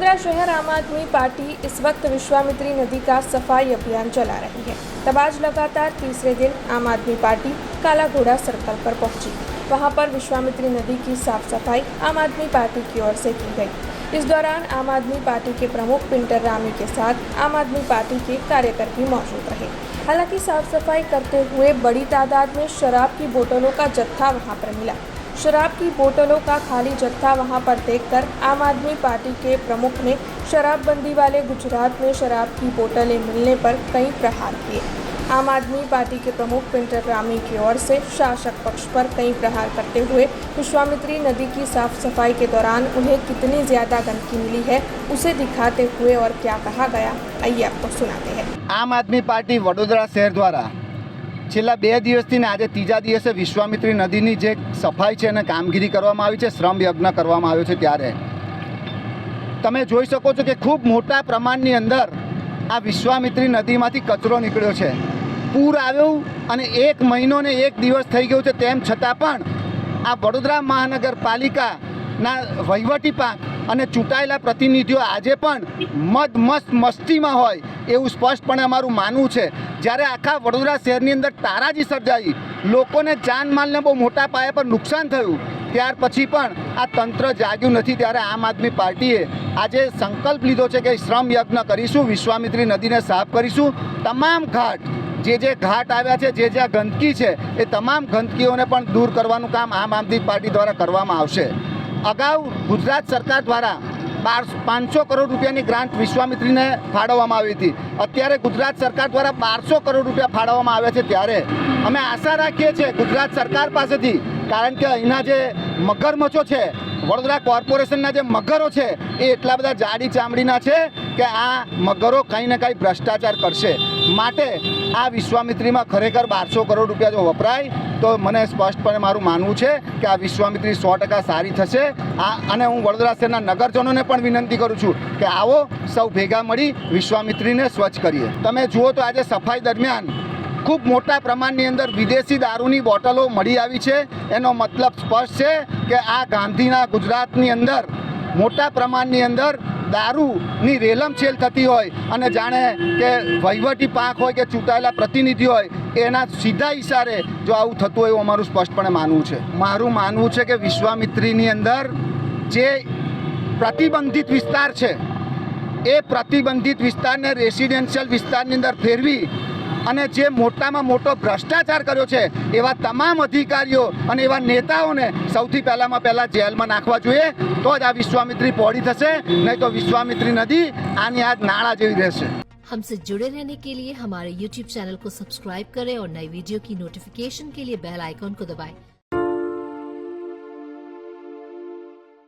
वडोदरा शहर आम आदमी पार्टी इस वक्त विश्वामित्री नदी का सफाई अभियान चला रही है। तब आज लगातार तीसरे दिन आम आदमी पार्टी काला घोड़ा सर्कल पर पहुंची। वहां पर विश्वामित्री नदी की साफ सफाई आम आदमी पार्टी की ओर से की गई। इस दौरान आम आदमी पार्टी के प्रमुख पिंटर रामी के साथ आम आदमी पार्टी के कार्यकर्ता भी मौजूद रहे। हालांकि साफ सफाई करते हुए बड़ी तादाद में शराब की बोतलों का जत्था वहां पर मिला। शराब की बोतलों का खाली जत्था वहां पर देखकर आम आदमी पार्टी के प्रमुख ने शराबबंदी वाले गुजरात में शराब की बोतलें मिलने पर कई प्रहार किए। आम आदमी पार्टी के प्रमुख पिंटर रामी की ओर से शासक पक्ष पर कई प्रहार करते हुए विश्वामित्री नदी की साफ सफाई के दौरान उन्हें कितनी ज़्यादा गंदगी मिली है उसे दिखाते हुए और क्या कहा गया, आइए आपको सुनाते हैं। आम आदमी पार्टी वडोदरा शहर द्वारा છેલ્લા 2 દિવસથી આજે ત્રીજા દિવસે વિશ્વામિત્રી નદીની જે સફાઈ છે અને કામગીરી કરવામાં આવી છે, શ્રમ યજ્ઞ કરવામાં આવ્યો છે, ત્યારે તમે જોઈ શકો છો કે ખૂબ મોટા પ્રમાણની અંદર આ વિશ્વામિત્રી નદીમાંથી કચરો નીકળ્યો છે। પૂર આવ્યું અને 1 મહિનો ને 1 દિવસ થઈ ગયો છે, તેમ છતાં પણ આ વડોદરા મહાનગરપાલિકાના વહીવટી પાંખ અને ચૂંટાયેલા પ્રતિનિધિઓ આજે પણ મસ્ત મસ્તીમાં હોય એવું સ્પષ્ટપણે અમારું માનવું છે। જ્યારે આખા વડોદરા શહેરની અંદર તારાજી સર્જાઈ, લોકોને જાનમાલને બહુ મોટા પાયા પર નુકસાન થયું, ત્યાર પછી પણ આ તંત્ર જાગ્યું નથી। ત્યારે આમ આદમી પાર્ટીએ આજે સંકલ્પ લીધો છે કે શ્રમ યજ્ઞ કરીશું, વિશ્વામિત્રી નદીને સાફ કરીશું। તમામ ઘાટ જે ઘાટ આવ્યા છે, જ્યાં ગંદકી છે, એ તમામ ગંદકીઓને પણ દૂર કરવાનું કામ આમ આદમી પાર્ટી દ્વારા કરવામાં આવશે। અગાઉ ગુજરાત સરકાર દ્વારા 500 કરોડ રૂપિયાની ગ્રાન્ટ વિશ્વામિત્રીને ફાળવવામાં આવી હતી। અત્યારે ગુજરાત સરકાર દ્વારા 1200 કરોડ રૂપિયા ફાળવવામાં આવ્યા છે। ત્યારે અમે આશા રાખીએ છીએ ગુજરાત સરકાર પાસેથી, કારણ કે અહીંના જે મગરમચ્છો છે, વડોદરા કોર્પોરેશનના જે મગરો છે, એ એટલા બધા જાડી ચામડીના છે કે આ મગરો કંઈ ને કંઈ ભ્રષ્ટાચાર કરશે। માટે આ વિશ્વામિત્રીમાં ખરેખર 1200 કરોડ રૂપિયા જો વપરાય તો મને સ્પષ્ટપણે મારું માનવું છે કે આ વિશ્વામિત્રી 100% સારી થશે। અને હું વડોદરા શહેરના નગરજનોને પણ વિનંતી કરું છું કે આવો સૌ ભેગા મળી વિશ્વામિત્રીને સ્વચ્છ કરીએ। તમે જુઓ તો આજે સફાઈ દરમિયાન ખૂબ મોટા પ્રમાણની અંદર વિદેશી દારૂની બોટલો મળી આવી છે। એનો મતલબ સ્પષ્ટ છે કે આ ગાંધીના ગુજરાતની અંદર મોટા પ્રમાણની અંદર દારૂની રેલમછેલ થતી હોય અને જાણે કે વહીવટી પાંખ હોય કે ચૂંટાયેલા પ્રતિનિધિ હોય એના સીધા ઇશારે જો આવું થતું હોય એવું અમારું સ્પષ્ટપણે માનવું છે। મારું માનવું છે કે વિશ્વામિત્રીની અંદર જે પ્રતિબંધિત વિસ્તાર છે એ પ્રતિબંધિત વિસ્તારને રેસિડેન્શિયલ વિસ્તારની અંદર ફેરવી અને જે મોટામાં મોટો ભ્રષ્ટાચાર કર્યો છે એવા તમામ અધિકારીઓ અને એવા નેતાઓને સૌથી પહેલાં જેલમાં નાખવા જોઈએ। તો જ આ વિશ્વામિત્રી પહોળી થશે, નહીં તો વિશ્વામિત્રી નદી આની આ નાળા જેવી રહેશે। हमसे जुड़े रहने के लिए हमारे YouTube चैनल को सब्सक्राइब करें और नई वीडियो की नोटिफिकेशन के लिए बेल आइकॉन को दबाएं।